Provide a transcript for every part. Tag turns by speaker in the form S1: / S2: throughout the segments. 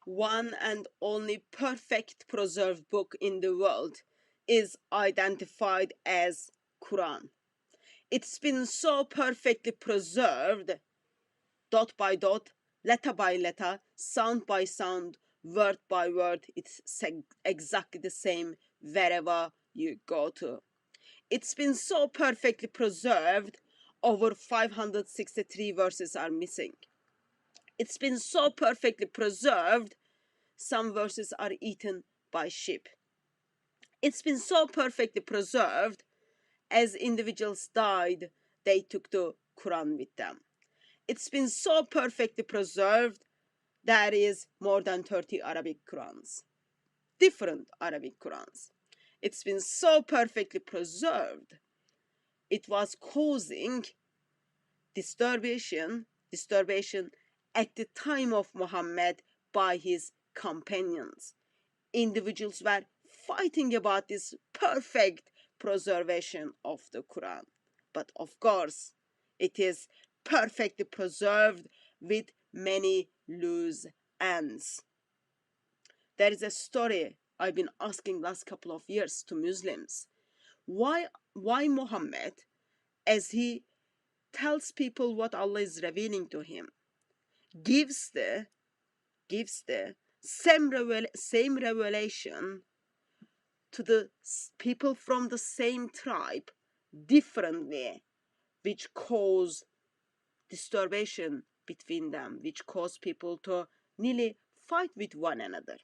S1: one and only perfect preserved book in the world is identified as Quran. It's been so perfectly preserved, dot by dot, letter by letter, sound by sound, word by word. It's exactly the same wherever you go to. It's been so perfectly preserved, over 563 verses are missing. It's been so perfectly preserved, some verses are eaten by sheep. It's been so perfectly preserved, as individuals died, they took the Quran with them. It's been so perfectly preserved, there is more than 30 Arabic Qurans, different Arabic Qurans. It's been so perfectly preserved, it was causing disturbation at the time of Muhammad by his companions. Individuals were fighting about this perfect preservation of the Quran. But of course, it is perfectly preserved with many loose ends. There is a story I've been asking last couple of years to Muslims. Why Muhammad, as he tells people what Allah is revealing to him, gives the same revelation to the people from the same tribe differently, which cause disturbation between them, which cause people to nearly fight with one another.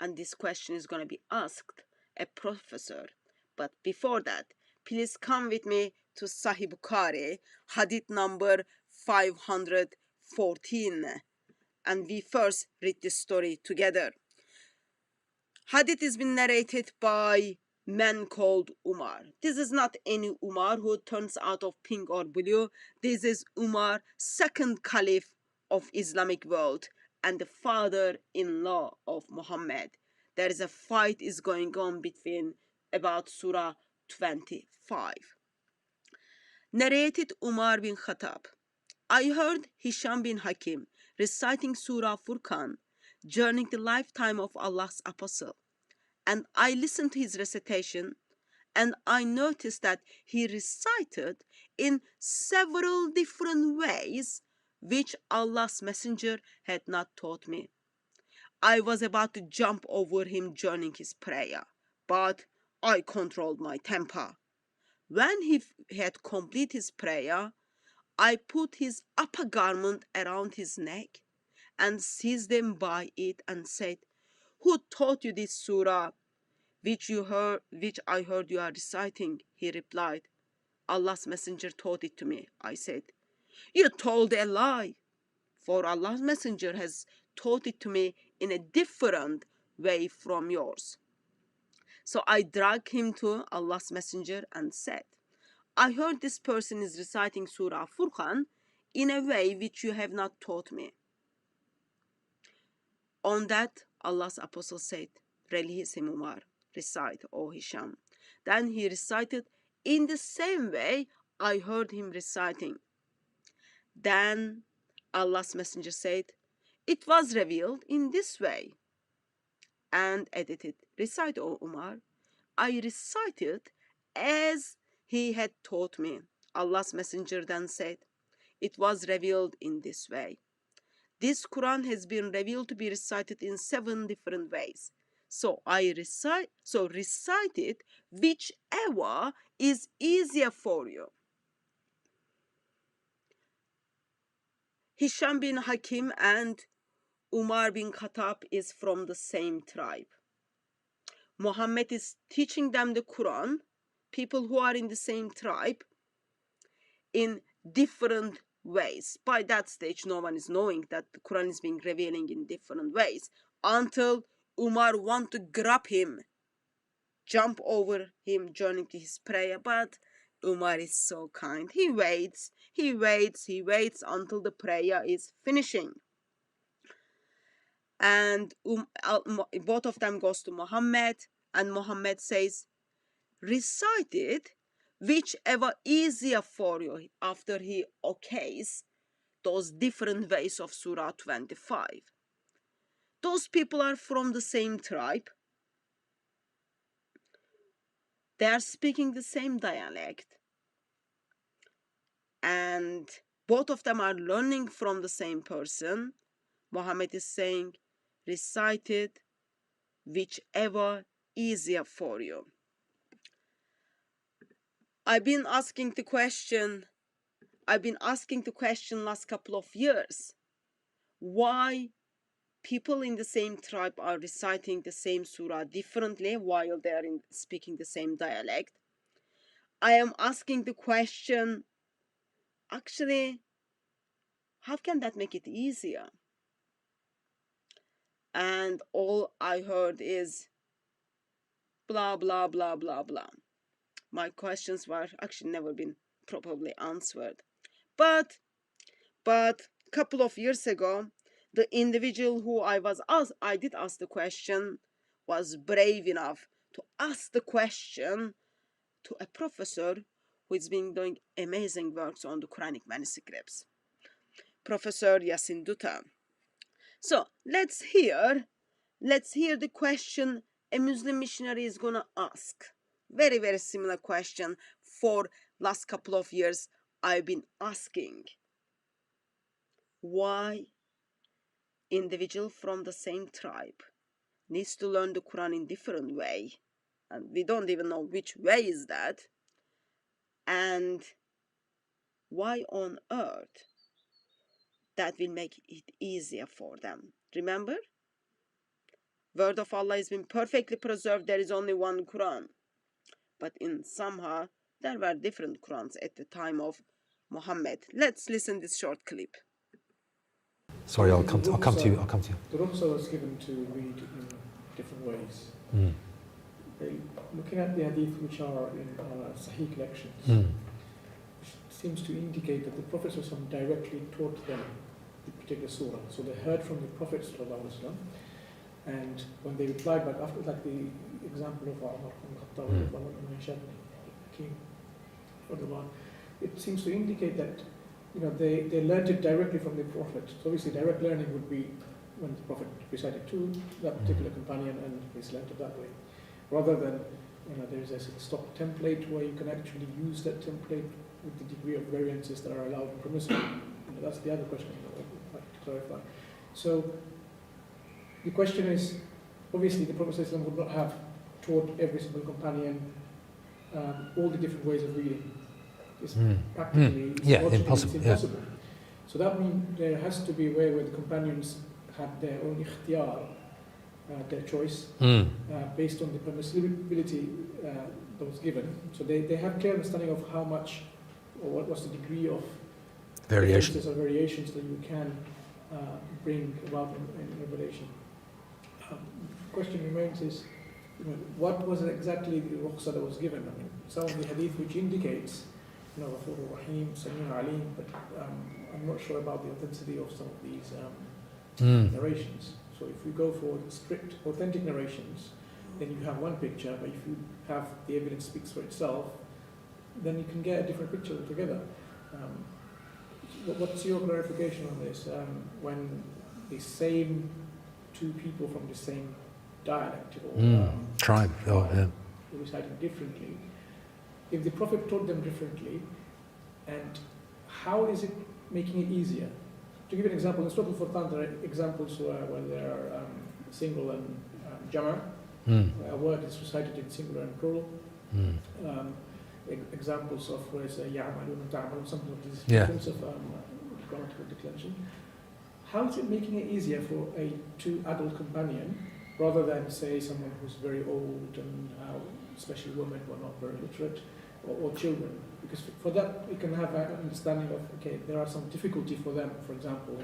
S1: And this question is going to be asked a professor. But before that, please come with me to Sahih Bukhari, hadith number 514. And we first read this story together. Hadith has been narrated by man called Umar. This is not any Umar who turns out of pink or blue. This is Umar, second caliph of Islamic world and the father-in-law of Muhammad. There is a fight is going on between about Surah 25. Narrated Umar bin Khattab. I heard Hisham bin Hakim reciting Surah Furqan during the lifetime of Allah's apostle, and I listened to his recitation, and I noticed that he recited in several different ways which Allah's messenger had not taught me. I was about to jump over him during his prayer, but I controlled my temper. When he had completed his prayer, I put his upper garment around his neck and seized him by it and said, "Who taught you this surah which I heard you are reciting?" He replied, "Allah's messenger taught it to me." I said, "You told a lie, for Allah's messenger has taught it to me in a different way from yours." So I dragged him to Allah's messenger and said, "I heard this person is reciting Surah Furqan in a way which you have not taught me." On that, Allah's apostle said, "Release him, Umar. Recite, O Hisham." Then he recited in the same way I heard him reciting. Then Allah's messenger said, "It was revealed in this way," and edited, "Recite, O Umar." I recited as he had taught me. Allah's messenger then said, "It was revealed in this way." This Quran has been revealed to be recited in 7 different ways. So recite it whichever is easier for you. Hisham bin Hakim and Umar bin Khattab is from the same tribe. Muhammad is teaching them the Quran, people who are in the same tribe, in different ways. By that stage, no one is knowing that the Quran is being revealing in different ways until Umar want to grab him, jump over him during his prayer, but Umar is so kind. He waits until the prayer is finishing. And both of them goes to Muhammad, and Muhammad says, "Recite it whichever easier for you," after he okays those different ways of Surah 25. Those people are from the same tribe. They are speaking the same dialect. And both of them are learning from the same person. Muhammad is saying, recite it whichever easier for you. I've been asking the question last couple of years. Why people in the same tribe are reciting the same surah differently while they are speaking the same dialect? I am asking the question, actually, how can that make it easier? And all I heard is blah, blah, blah, blah, blah. My questions were actually never been properly answered. But a couple of years ago, the individual who I did ask the question was brave enough to ask the question to a professor who has been doing amazing works on the Quranic manuscripts, Professor Yasin Duta. So let's hear the question a Muslim missionary is gonna ask. Very, very similar question for last couple of years I've been asking. Why individual from the same tribe needs to learn the Quran in different way, and we don't even know which way is that, and why on earth that will make it easier for them. Remember, word of Allah has been perfectly preserved. There is only one Quran, but in somehow there were different Qurans at the time of Muhammad. Let's listen this short clip.
S2: Sorry, I'll come to you.
S3: The rukhsah was given to read in different ways. Looking at the hadith which are in Sahih collections, which seems to indicate that the Prophet ﷺ directly taught them the particular surah. So they heard from the Prophet ﷺ, and when they replied back after, like the example of Umar ibn Khattab, King, it seems to indicate that they learned it directly from the Prophet. So obviously direct learning would be when the Prophet recited to that particular companion and he's learned it that way. Rather than, there's a stock template where you can actually use that template with the degree of variances that are allowed and permissible. That's the other question I would like to clarify. So the question is, obviously the Prophet ﷺ would not have taught every single companion all the different ways of reading. It's practically
S2: impossible.
S3: It's impossible. So that means there has to be a way where the companions had their own ikhtiyar, their choice, based on the permissibility that was given. So they have clear understanding of how much, or what was the degree of variations or variations that you can bring about in revelation. The question remains is, what was exactly the rukhsah that was given? I mean, some of the hadith which indicates Ghafur Rahim, Samir Alim, but I'm not sure about the authenticity of some of these narrations. So if we go for strict authentic narrations, then you have one picture, but if you have the evidence speaks for itself, then you can get a different picture altogether. What's your clarification on this? When the same two people from the same dialect or
S2: tribe,
S3: reciting differently, if the Prophet taught them differently, and how is it making it easier? To give an example, in Surah Al-Furqan there are examples where there are single and jama', a word is recited in singular and plural. Examples of where it's ya'malun and ta'malun, something of this difference of grammatical declension. How is it making it easier for a two adult companion rather than, say, someone who's very old and especially women who are not very literate, or children? Because for that we can have an understanding of, okay, there are some difficulty for them, for example,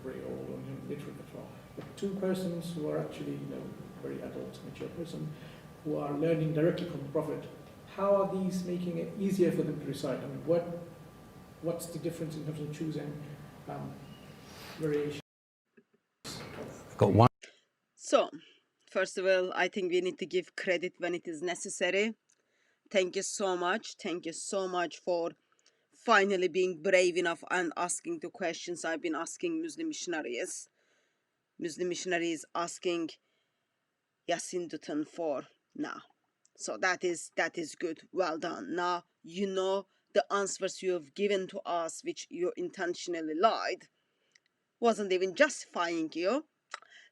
S3: very old or literate as well. But two persons who are actually very adult, mature person, who are learning directly from the Prophet, how are these making it easier for them to recite? I mean, what's the difference in terms of choosing variation?
S2: Got one.
S1: So, first of all, I think we need to give credit when it is necessary. Thank you so much. Thank you so much for finally being brave enough and asking the questions I've been asking Muslim missionaries. Muslim missionaries asking Yasin Dutton for now. So that is good. Well done. Now you know the answers you have given to us, which you intentionally lied, wasn't even justifying you,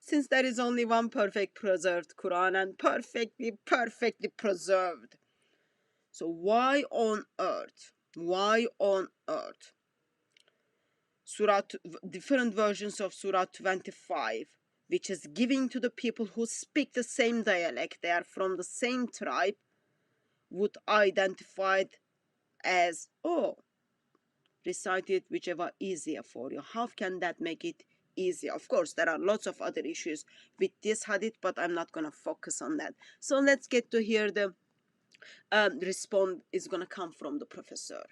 S1: since there is only one perfect preserved Quran and perfectly preserved. So why on earth? Different versions of Surah 25, which is giving to the people who speak the same dialect, they are from the same tribe, would identify it as, oh, recite it whichever easier for you. How can that make it easier? Of course, there are lots of other issues with this hadith, but I'm not going to focus on that. So let's get to hear the response is going to come from the professor.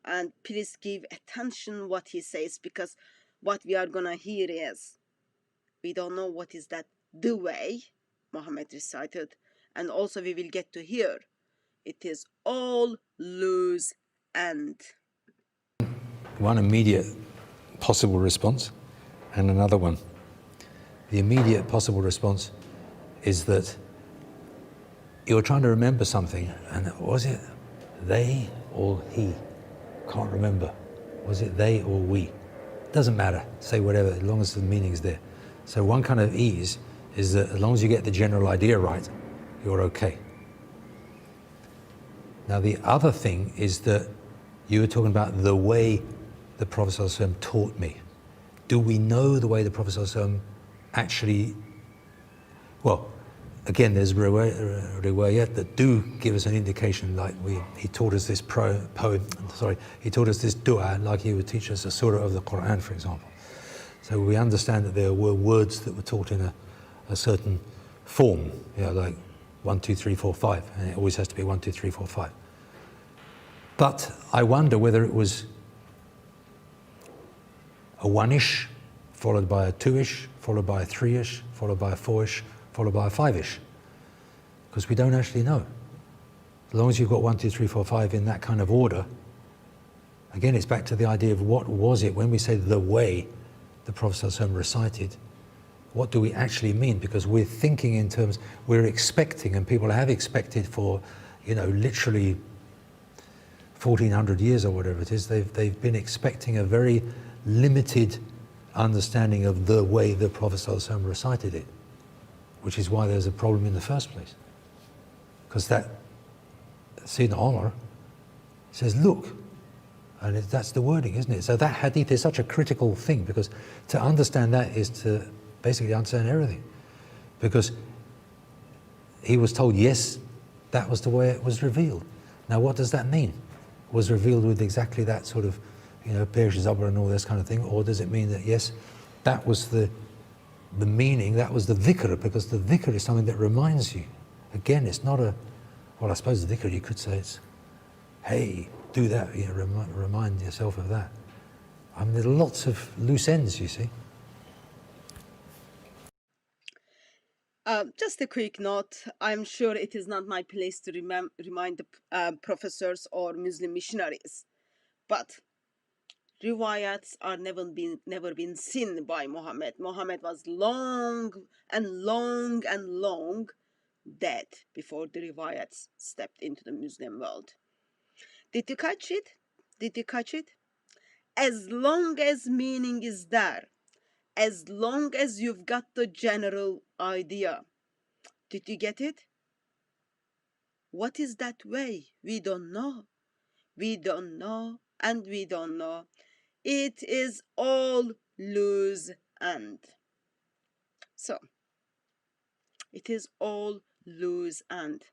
S1: And please give attention what he says, because what we are going to hear is, we don't know what is that the way Muhammad recited, and also we will get to hear it is all loose end.
S2: One immediate possible response and another one. The immediate possible response is that you're trying to remember something, and was it they or he? Can't remember. Was it they or we? Doesn't matter. Say whatever, as long as the meaning's there. So one kind of ease is that as long as you get the general idea right, you're okay. Now the other thing is that you were talking about the way the Prophet ﷺ taught me. Do we know the way the Prophet ﷺ actually, well, again, there's riwayat that do give us an indication, like he taught us this he taught us this dua, like he would teach us a surah of the Quran, for example. So we understand that there were words that were taught in a certain form, like 1, 2, 3, 4, 5, and it always has to be 1, 2, 3, 4, 5. But I wonder whether it was a 1-ish, followed by a 2-ish, followed by a 3-ish, followed by a 4-ish, followed by a 5-ish, because we don't actually know. As long as you've got 1, 2, 3, 4, 5 in that kind of order, again, it's back to the idea of what was it when we say the way the Prophet ﷺ recited. What do we actually mean? Because we're thinking in terms, we're expecting, and people have expected for, literally 1400 years or whatever it is, they've been expecting a very limited understanding of the way the Prophet ﷺ recited it, which is why there's a problem in the first place. Because that Sayyidina Umar says, look, and that's the wording, isn't it? So that hadith is such a critical thing, because to understand that is to basically understand everything. Because he was told, yes, that was the way it was revealed. Now what does that mean? Was revealed with exactly that sort of, Perish Zabr and all this kind of thing, or does it mean that, yes, that was the meaning, that was the dhikr, because the dhikr is something that reminds you. Again, it's not I suppose the dhikr, you could say it's, hey, do that, remind yourself of that. I mean, there are lots of loose ends, you see.
S1: Just a quick note, I'm sure it is not my place to remind the professors or Muslim missionaries, but riwayats are never been seen by Muhammad. Muhammad was long dead before the riwayats stepped into the Muslim world. Did you catch it? As long as meaning is there, as long as you've got the general idea. Did you get it? What is that way? We don't know. And we don't know. It is all loose end. So, it is all loose end.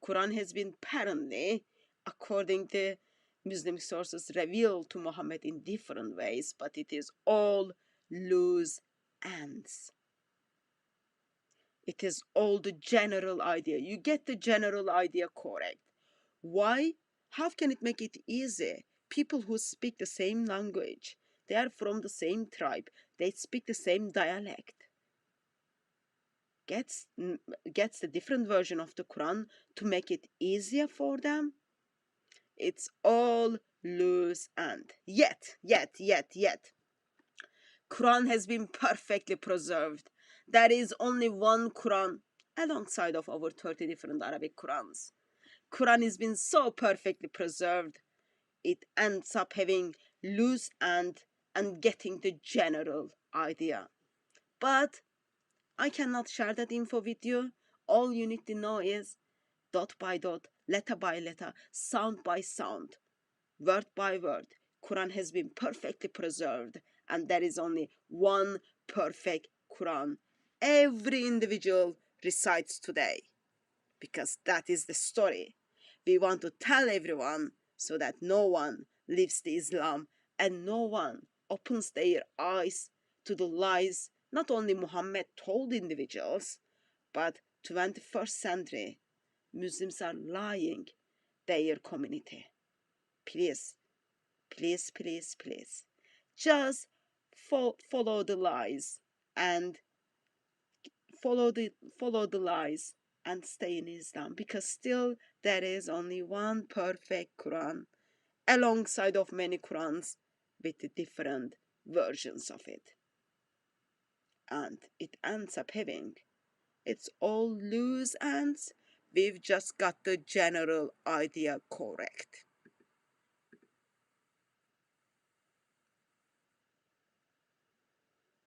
S1: Quran has been apparently, according to Muslim sources, revealed to Muhammad in different ways, but it is all loose ends. It is all the general idea. You get the general idea correct. Why? How can it make it easy? People who speak the same language, they are from the same tribe, they speak the same dialect, gets the different version of the Quran to make it easier for them. It's all loose end. Yet. Quran has been perfectly preserved. There is only one Quran alongside of over 30 different Arabic Qurans. Quran has been so perfectly preserved, it ends up having loose end and getting the general idea. But I cannot share that info with you. All you need to know is dot by dot, letter by letter, sound by sound, word by word. Quran has been perfectly preserved, and there is only one perfect Quran every individual recites today, because that is the story we want to tell everyone, so that no one leaves the Islam and no one opens their eyes to the lies not only Muhammad told individuals, but 21st century Muslims are lying their community. Please, please, please, please, just follow the lies and follow the lies and stay in Islam, because still there is only one perfect Quran alongside of many Qurans with the different versions of it, and it ends up having it's all loose ends. We've just got the general idea correct.